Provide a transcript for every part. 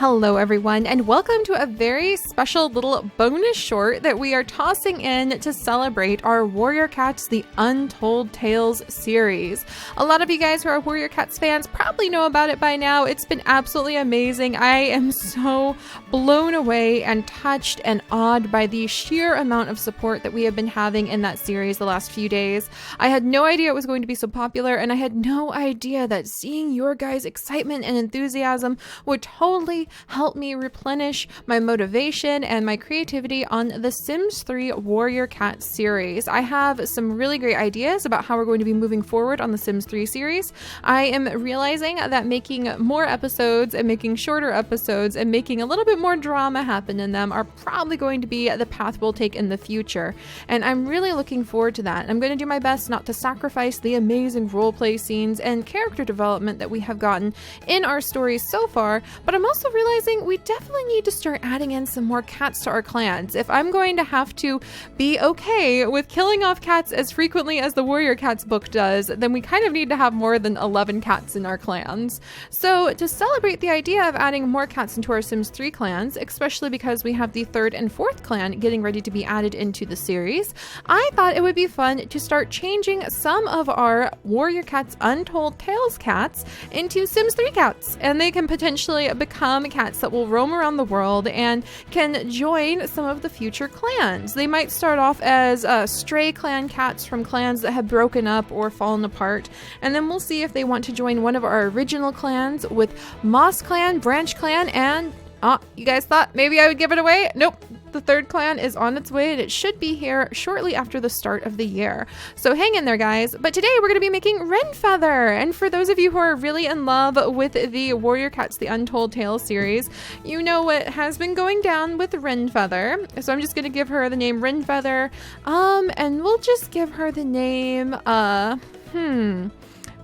Hello everyone, and welcome to a very special little bonus short that we are tossing in to celebrate our Warrior Cats The Untold Tales series. A lot of you guys who are Warrior Cats fans probably know about it by now. It's been absolutely amazing. I am so blown away and touched and awed by the sheer amount of support that we have been having in that series the last few days. I had no idea it was going to be so popular, and I had no idea that seeing your guys' excitement and enthusiasm would totally help me replenish my motivation and my creativity on the Sims 3 Warrior Cat series. I have some really great ideas about how we're going to be moving forward on the Sims 3 series. I am realizing that making more episodes and making shorter episodes and making a little bit more drama happen in them are probably going to be the path we'll take in the future. And I'm really looking forward to that. I'm going to do my best not to sacrifice the amazing roleplay scenes and character development that we have gotten in our stories so far, but I'm also realizing we definitely need to start adding in some more cats to our clans. If I'm going to have to be okay with killing off cats as frequently as the Warrior Cats book does, then we kind of need to have more than 11 cats in our clans. So to celebrate the idea of adding more cats into our Sims 3 clans, especially because we have the 3rd and 4th clan getting ready to be added into the series, I thought it would be fun to start changing some of our Warrior Cats Untold Tales cats into Sims 3 cats, and they can potentially become cats that will roam around the world and can join some of the future clans. They might start off as stray clan cats from clans that have broken up or fallen apart, and then we'll see if they want to join one of our original clans with Moss Clan, Branch Clan, and you guys thought maybe I would give it away? Nope. The 3rd clan is on its way, and it should be here shortly after the start of the year. So hang in there, guys. But today we're going to be making Wrenfeather. And for those of you who are really in love with the Warrior Cats The Untold Tales series, you know what has been going down with Wrenfeather. So I'm just going to give her the name Wrenfeather. And we'll just give her the name,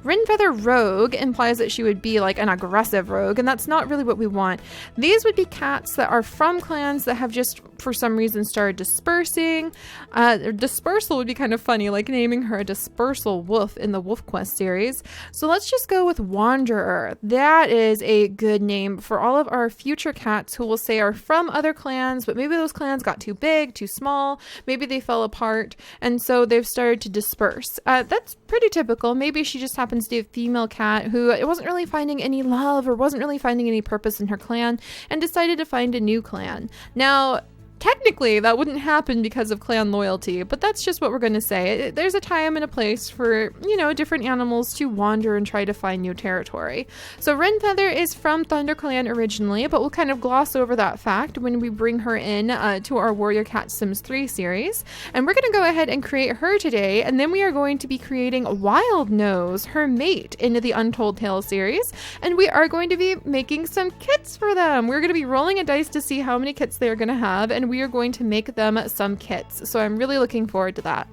Wrenfeather Rogue implies that she would be like an aggressive rogue, and that's not really what we want. These would be cats that are from clans that have just, for some reason, started dispersing. Dispersal would be kind of funny, like naming her a dispersal wolf in the Wolf Quest series. So let's just go with Wanderer. That is a good name for all of our future cats who will say are from other clans, but maybe those clans got too big, too small, maybe they fell apart, and so they've started to disperse. That's pretty typical. Maybe she just happens to be a female cat who wasn't really finding any love or wasn't really finding any purpose in her clan and decided to find a new clan. Now, technically, that wouldn't happen because of clan loyalty, but that's just what we're going to say. There's a time and a place for, different animals to wander and try to find new territory. So Wrenfeather is from ThunderClan originally, but we'll kind of gloss over that fact when we bring her in to our Warrior Cat Sims 3 series. And we're going to go ahead and create her today, and then we are going to be creating Wildnose, her mate, into the Untold Tales series, and we are going to be making some kits for them. We're going to be rolling a dice to see how many kits they are going to have, and we are going to make them some kits. So I'm really looking forward to that.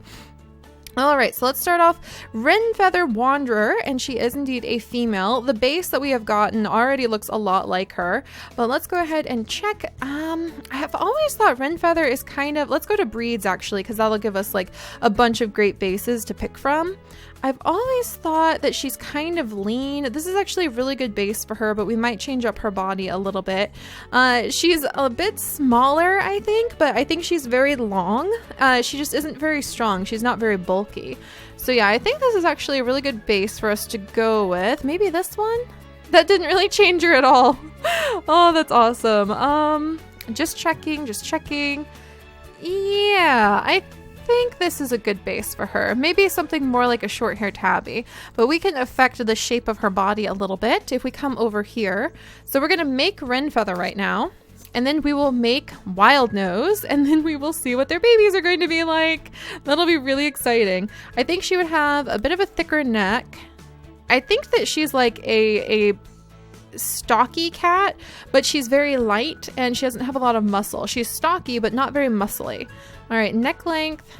All right, so let's start off Wrenfeather Wanderer, and she is indeed a female. The base that we have gotten already looks a lot like her, but let's go ahead and check. I have always thought Wrenfeather is kind of, let's go to breeds actually, because that'll give us like a bunch of great bases to pick from. I've always thought that she's kind of lean. This is actually a really good base for her, but we might change up her body a little bit. She's a bit smaller, I think, but I think she's very long. She just isn't very strong. She's not very bulky. So yeah, I think this is actually a really good base for us to go with. Maybe this one? That didn't really change her at all. Oh, that's awesome. Just checking. Yeah, I think this is a good base for her. Maybe something more like a short hair tabby, but we can affect the shape of her body a little bit if we come over here. So we're going to make Wrenfeather right now, and then we will make Wildnose, and then we will see what their babies are going to be like. That'll be really exciting. I think she would have a bit of a thicker neck. I think that she's like a stocky cat, but she's very light and she doesn't have a lot of muscle. She's stocky but not very muscly. All right, neck length.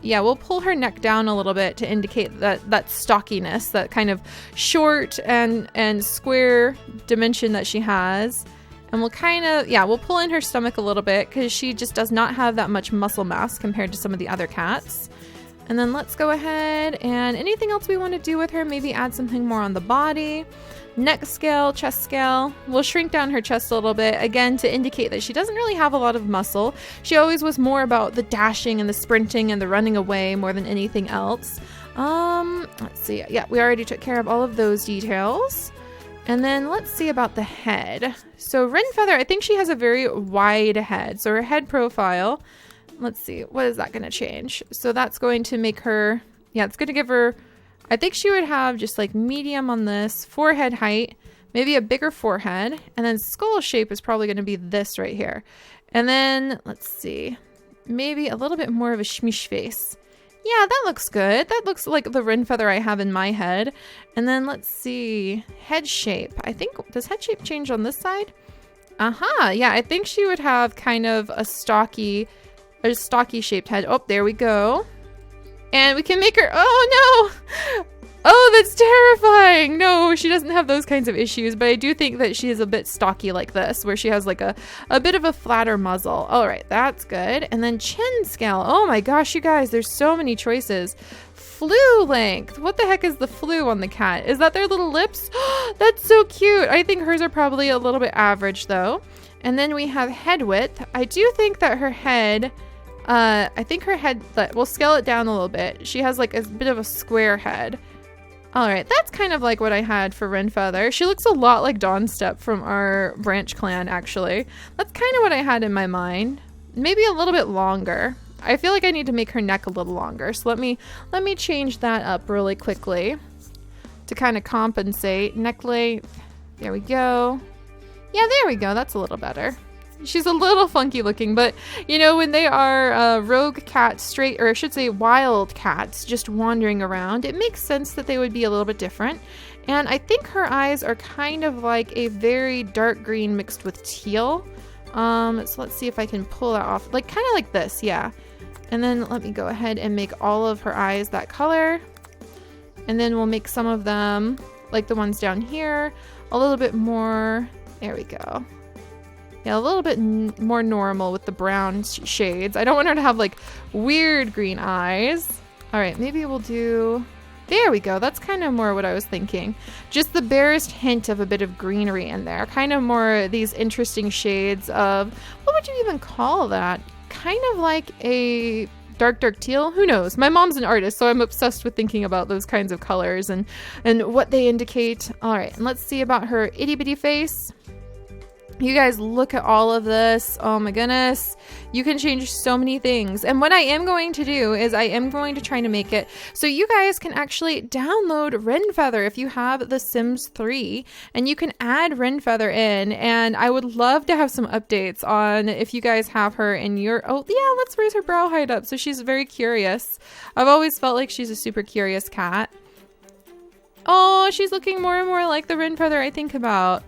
Yeah, we'll pull her neck down a little bit to indicate that stockiness, that kind of short and square dimension that she has. And we'll kind of, we'll pull in her stomach a little bit because she just does not have that much muscle mass compared to some of the other cats. And then let's go ahead and anything else we want to do with her, maybe add something more on the body. Neck scale, chest scale. We'll shrink down her chest a little bit, again, to indicate that she doesn't really have a lot of muscle. She always was more about the dashing and the sprinting and the running away more than anything else. Let's see. Yeah, we already took care of all of those details. And then let's see about the head. So Wrenfeather, I think she has a very wide head. So her head profile, let's see, what is that going to change? So that's going to make her, yeah, it's going to give her, I think she would have just like medium on this, forehead height, maybe a bigger forehead, and then skull shape is probably going to be this right here. And then, let's see, maybe a little bit more of a shmish face. Yeah, that looks good. That looks like the Wrenfeather I have in my head. And then let's see, head shape. I think, does head shape change on this side? Aha, yeah, I think she would have kind of a stocky shaped head. Oh, there we go. And we can make her, oh no! Oh, that's terrifying! No, she doesn't have those kinds of issues, but I do think that she is a bit stocky like this, where she has like a bit of a flatter muzzle. All right, that's good. And then chin scale. Oh my gosh, you guys, there's so many choices. Flew length. What the heck is the flew on the cat? Is that their little lips? That's so cute. I think hers are probably a little bit average though. And then we have head width. I do think that her head, I think her head, we'll scale it down a little bit. She has like a bit of a square head. All right, that's kind of like what I had for Wrenfeather. She looks a lot like Dawnstep from our branch clan, actually. That's kind of what I had in my mind. Maybe a little bit longer. I feel like I need to make her neck a little longer. So let me change that up really quickly to kind of compensate. Neck length. There we go. Yeah, there we go. That's a little better. She's a little funky looking, but you know, when they are rogue cats, or I should say wild cats, just wandering around, it makes sense that they would be a little bit different. And I think her eyes are kind of like a very dark green mixed with teal. So let's see if I can pull that off, like kind of like this, yeah. And then let me go ahead and make all of her eyes that color. And then we'll make some of them, like the ones down here, a little bit more, there we go. Yeah, a little bit more normal with the brown shades. I don't want her to have like weird green eyes. All right, maybe we'll do, there we go. That's kind of more what I was thinking. Just the barest hint of a bit of greenery in there. Kind of more these interesting shades of, what would you even call that? Kind of like a dark teal? Who knows? My mom's an artist, so I'm obsessed with thinking about those kinds of colors and what they indicate. All right, and let's see about her itty bitty face. You guys look at all of this. Oh my goodness. You can change so many things. And what I am going to do is I am going to try to make it so you guys can actually download Wrenfeather if you have The Sims 3, and you can add Wrenfeather in. And I would love to have some updates on if you guys have her in your, oh yeah, let's raise her brow height up. So she's very curious. I've always felt like she's a super curious cat. Oh, she's looking more and more like the Wrenfeather I think about.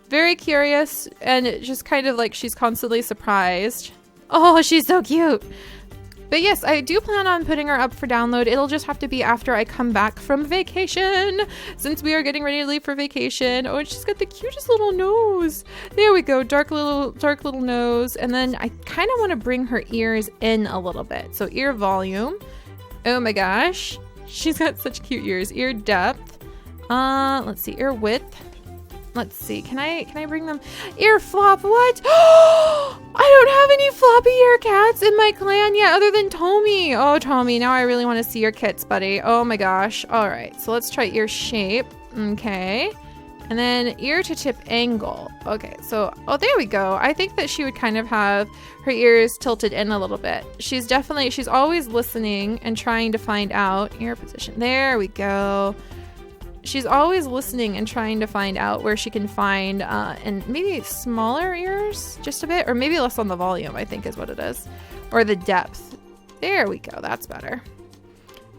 Very curious, and just kind of like she's constantly surprised. Oh, she's so cute. But yes, I do plan on putting her up for download. It'll just have to be after I come back from vacation, since we are getting ready to leave for vacation. Oh, and she's got the cutest little nose. There we go, dark little nose. And then I kind of want to bring her ears in a little bit. So ear volume. Oh my gosh, she's got such cute ears. Ear depth. Let's see, ear width. Let's see. Can I bring them? Ear flop. What? I don't have any floppy ear cats in my clan yet other than Tommy. Oh, Tommy. Now I really want to see your kits, buddy. Oh my gosh. All right. So let's try ear shape. Okay. And then ear to tip angle. Okay. So, oh, there we go. I think that she would kind of have her ears tilted in a little bit. She's always listening and trying to find out ear position. There we go. She's always listening and trying to find out where she can find, and maybe smaller ears, just a bit, or maybe less on the volume, I think is what it is, or the depth. There we go, that's better.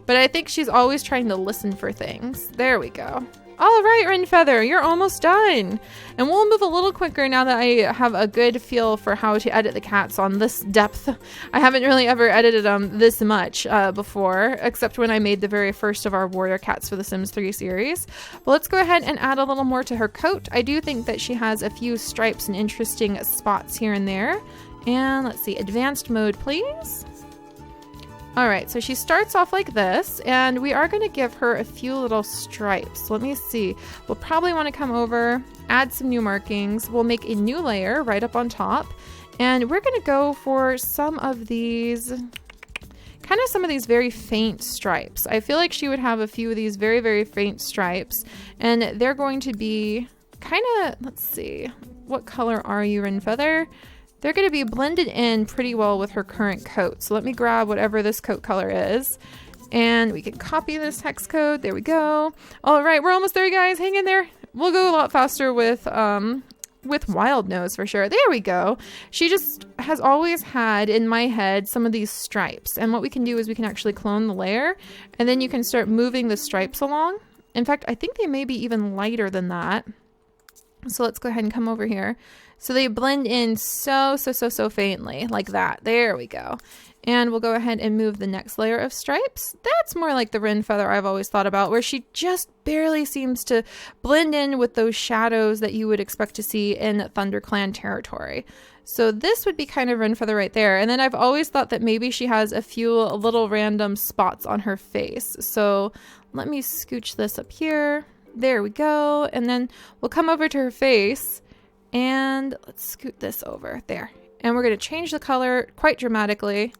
But I think she's always trying to listen for things. There we go. All right, Wrenfeather, you're almost done. And we'll move a little quicker now that I have a good feel for how to edit the cats on this depth. I haven't really ever edited them this much before, except when I made the very first of our warrior cats for the Sims 3 series. But let's go ahead and add a little more to her coat. I do think that she has a few stripes and interesting spots here and there. And let's see, advanced mode, please. All right, so she starts off like this, and we are going to give her a few little stripes. Let me see. We'll probably want to come over, add some new markings. We'll make a new layer right up on top, and we're going to go for some of these very faint stripes. I feel like she would have a few of these very, very faint stripes, and they're going to be kind of, let's see, what color are you, Wrenfeather? They're going to be blended in pretty well with her current coat. So let me grab whatever this coat color is, and we can copy this hex code. There we go. All right, we're almost there, you guys. Hang in there. We'll go a lot faster with Wildnose for sure. There we go. She just has always had in my head some of these stripes, and what we can do is we can actually clone the layer, and then you can start moving the stripes along. In fact, I think they may be even lighter than that. So let's go ahead and come over here. So they blend in so faintly, like that. There we go. And we'll go ahead and move the next layer of stripes. That's more like the Wrenfeather I've always thought about, where she just barely seems to blend in with those shadows that you would expect to see in ThunderClan territory. So this would be kind of Wrenfeather right there. And then I've always thought that maybe she has a few little random spots on her face. So let me scooch this up here. There we go. And then we'll come over to her face. And let's scoot this over there. And we're going to change the color quite dramatically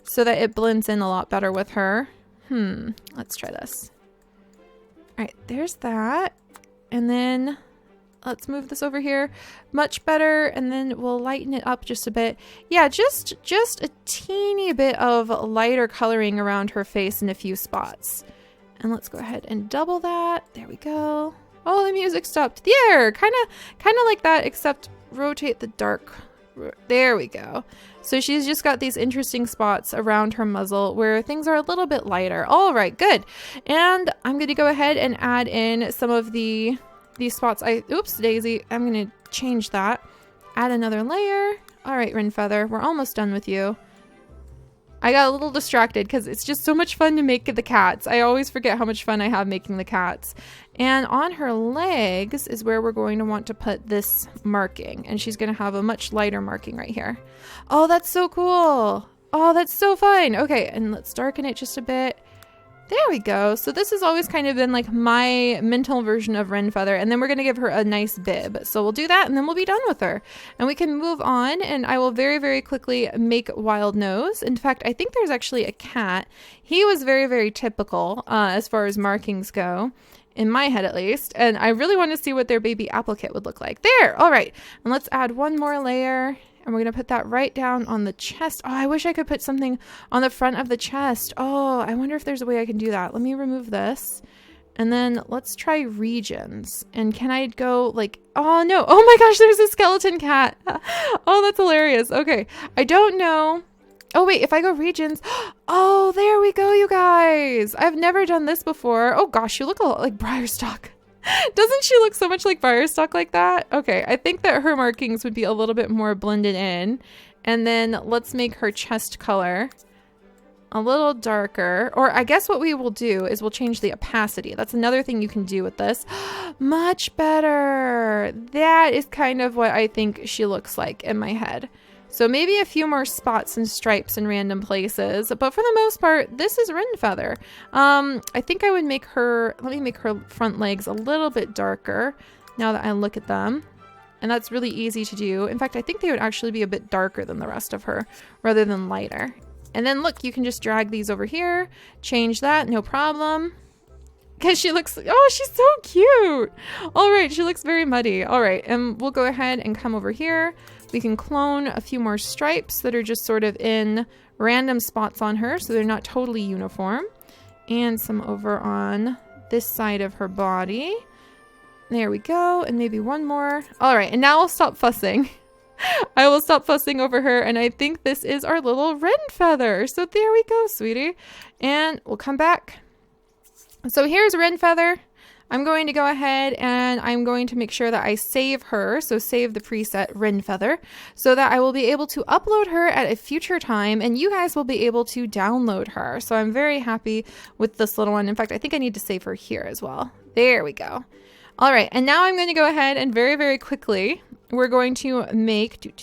so that it blends in a lot better with her. Let's try this. All right, there's that. And then let's move this over here. Much better. And then we'll lighten it up just a bit. Yeah, just a teeny bit of lighter coloring around her face in a few spots. And let's go ahead and double that. There we go. Oh, the music stopped. There, kind of like that, except rotate the dark. There we go. So she's just got these interesting spots around her muzzle where things are a little bit lighter. All right, good. And I'm going to go ahead and add in some of these spots. Oops, Daisy. I'm going to change that. Add another layer. All right, Wrenfeather, we're almost done with you. I got a little distracted because it's just so much fun to make the cats. I always forget how much fun I have making the cats. And on her legs is where we're going to want to put this marking. And she's going to have a much lighter marking right here. Oh, that's so cool. Oh, that's so fun. Okay, and let's darken it just a bit. There we go. So this has always kind of been like my mental version of Wrenfeather, and then we're going to give her a nice bib. So we'll do that, and then we'll be done with her. And we can move on, and I will very, very quickly make Wildnose. In fact, I think there's actually a cat. He was very, very typical as far as markings go, in my head at least, and I really want to see what their baby applicate would look like. There! All right, and let's add one more layer. And we're going to put that right down on the chest. Oh, I wish I could put something on the front of the chest. Oh, I wonder if there's a way I can do that. Let me remove this. And then let's try regions. And can I go like, oh no. Oh my gosh, there's a skeleton cat. Oh, that's hilarious. Okay. I don't know. Oh wait, if I go regions. Oh, there we go, you guys. I've never done this before. Oh gosh, you look a lot like Briarstock. Doesn't she look so much like Briarstock like that? Okay, I think that her markings would be a little bit more blended in. And then let's make her chest color a little darker. Or I guess what we will do is we'll change the opacity. That's another thing you can do with this. Much better. That is kind of what I think she looks like in my head. So maybe a few more spots and stripes in random places, but for the most part, this is Wrenfeather. I think I would make her, let me make her front legs a little bit darker now that I look at them. And that's really easy to do. In fact, I think they would actually be a bit darker than the rest of her rather than lighter. And then look, you can just drag these over here, change that, no problem. Because she looks, oh, she's so cute. All right, she looks very muddy. All right, and we'll go ahead and come over here. We can clone a few more stripes that are just sort of in random spots on her, so they're not totally uniform. And some over on this side of her body. There we go, and maybe one more. All right, and now I'll stop fussing. I will stop fussing over her, and I think this is our little Wrenfeather. So there we go, sweetie. And we'll come back. So here's Wrenfeather. I'm going to go ahead and I'm going to make sure that I save her. So save the preset Wrenfeather so that I will be able to upload her at a future time and you guys will be able to download her. So I'm very happy with this little one. In fact, I think I need to save her here as well. There we go. All right. And now I'm going to go ahead and very, very quickly, we're going to make,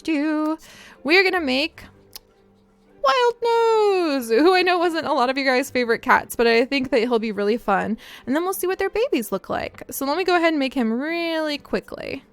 we are going to make Wildnose, who I know wasn't a lot of you guys' favorite cats, but I think that he'll be really fun. And then we'll see what their babies look like. So let me go ahead and make him really quickly.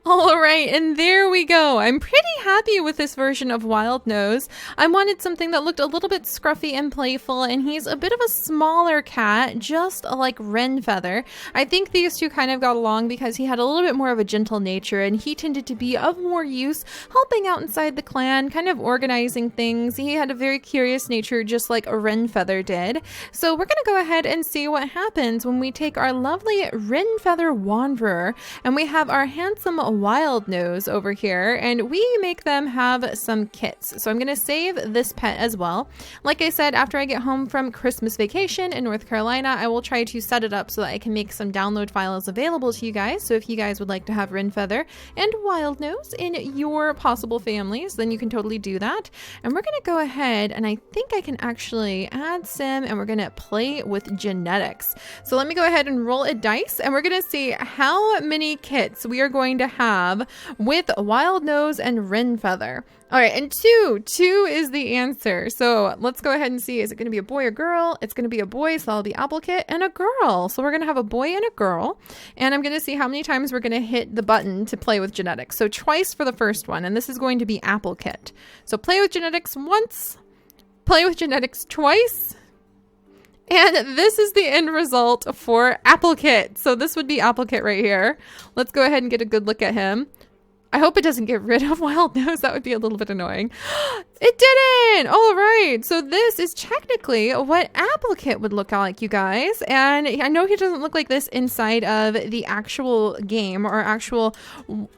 All right, and there we go. I'm pretty happy with this version of Wildnose. I wanted something that looked a little bit scruffy and playful, and he's a bit of a smaller cat, just like Wrenfeather. I think these two kind of got along because he had a little bit more of a gentle nature, and he tended to be of more use, helping out inside the clan, kind of organizing things. He had a very curious nature, just like Wrenfeather did. So we're going to go ahead and see what happens when we take our lovely Wrenfeather Wanderer, and we have our handsome Wildnose over here, and we make them have some kits. So I'm going to save this pet as well. Like I said, after I get home from Christmas vacation in North Carolina, I will try to set it up so that I can make some download files available to you guys. So if you guys would like to have Wrenfeather and Wildnose in your possible families, then you can totally do that. And we're going to go ahead, and I think I can actually add Sim, and we're going to play with genetics. So let me go ahead and roll a dice, and we're going to see how many kits we are going to have with Wildnose and Wrenfeather. All right, and two is the answer. So let's go ahead and see, is it going to be a boy or girl? It's going to be a boy, so that'll be Apple Kit, and a girl. So we're going to have a boy and a girl, and I'm going to see how many times we're going to hit the button to play with genetics. So twice for the first one, and this is going to be Apple Kit. So play with genetics once, play with genetics twice, and this is the end result for Apple Kit. So this would be Apple Kit right here. Let's go ahead and get a good look at him. I hope it doesn't get rid of Wildnose. That would be a little bit annoying. It didn't! All right. So this is technically what Apple Kit would look like, you guys. And I know he doesn't look like this inside of the actual game or actual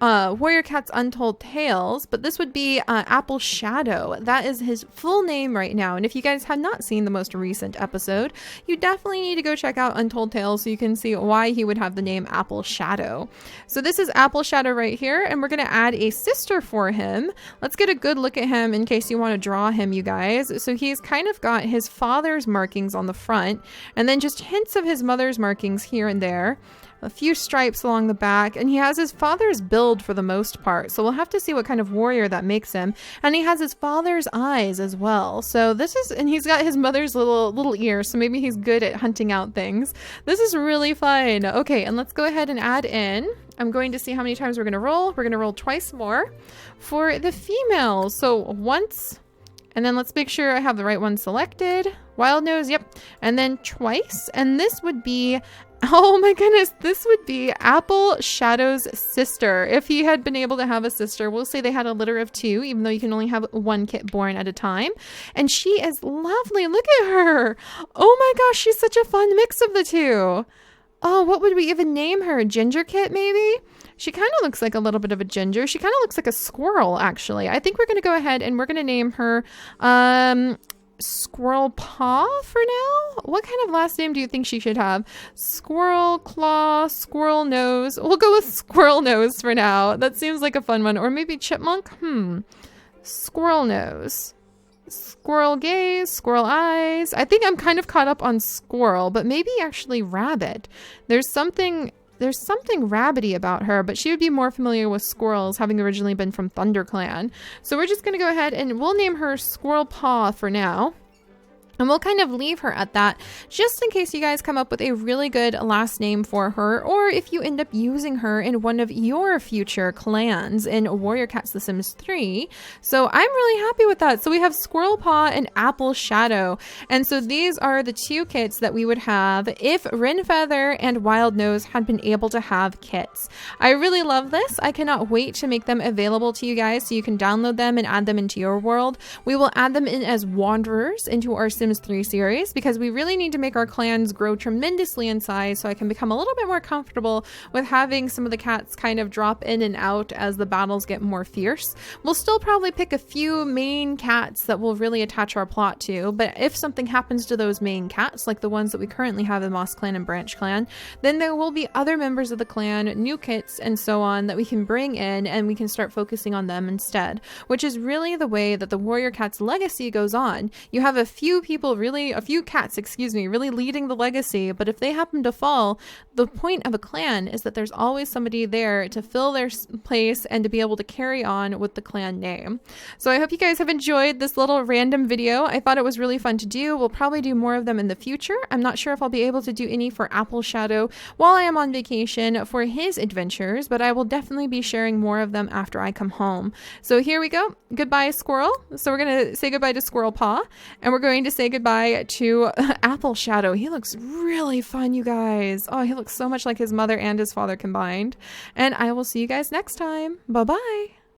Warrior Cats Untold Tales, but this would be Apple Shadow. That is his full name right now. And if you guys have not seen the most recent episode, you definitely need to go check out Untold Tales so you can see why he would have the name Apple Shadow. So this is Apple Shadow right here, and we're going to add a sister for him. Let's get a good look at him in case you want to draw him, you guys. So he's kind of got his father's markings on the front, and then just hints of his mother's markings here and there. A few stripes along the back, and he has his father's build for the most part. So we'll have to see what kind of warrior that makes him. And he has his father's eyes as well. So this is, and he's got his mother's little ears. So maybe he's good at hunting out things. This is really fun. Okay, and let's go ahead and add in. I'm going to see how many times we're going to roll. We're going to roll twice more for the females. So once, and then let's make sure I have the right one selected. Wildnose, yep. And then twice. And this would be, oh my goodness, this would be Apple Shadow's sister. If he had been able to have a sister, we'll say they had a litter of two, even though you can only have one kit born at a time. And she is lovely. Look at her. Oh my gosh, she's such a fun mix of the two. Oh, what would we even name her? Ginger Kit, maybe? She kind of looks like a little bit of a ginger. She kind of looks like a squirrel, actually. I think we're going to go ahead and we're going to name her Squirrel Paw for now. What kind of last name do you think she should have? Squirrel Claw, Squirrel Nose. We'll go with Squirrel Nose for now. That seems like a fun one. Or maybe Chipmunk? Squirrel Nose. Squirrel Gaze, Squirrel Eyes. I think I'm kind of caught up on Squirrel, but maybe actually Rabbit. There's something rabbity about her, but she would be more familiar with squirrels, having originally been from ThunderClan. So we're just going to go ahead and we'll name her Squirrel Paw for now. And we'll kind of leave her at that, just in case you guys come up with a really good last name for her, or if you end up using her in one of your future clans in Warrior Cats The Sims 3. So I'm really happy with that. So we have Squirrel Paw and Apple Shadow. And so these are the two kits that we would have if Wrenfeather and Wildnose had been able to have kits. I really love this. I cannot wait to make them available to you guys so you can download them and add them into your world. We will add them in as wanderers into our Sims 3 series because we really need to make our clans grow tremendously in size so I can become a little bit more comfortable with having some of the cats kind of drop in and out as the battles get more fierce. We'll still probably pick a few main cats that we'll really attach our plot to, but if something happens to those main cats, like the ones that we currently have in Moss Clan and Branch Clan, then there will be other members of the clan, new kits, and so on that we can bring in and we can start focusing on them instead, which is really the way that the Warrior Cats legacy goes on. You have a few people a few cats, excuse me, really leading the legacy. But if they happen to fall, the point of a clan is that there's always somebody there to fill their place and to be able to carry on with the clan name. So I hope you guys have enjoyed this little random video. I thought it was really fun to do. We'll probably do more of them in the future. I'm not sure if I'll be able to do any for Apple Shadow while I am on vacation for his adventures, but I will definitely be sharing more of them after I come home. So here we go. Goodbye, squirrel. So we're going to say goodbye to Squirrel Paw, and we're going to say goodbye to Apple Shadow. He looks really fun, you guys. Oh, he looks so much like his mother and his father combined. And I will see you guys next time. Bye-bye.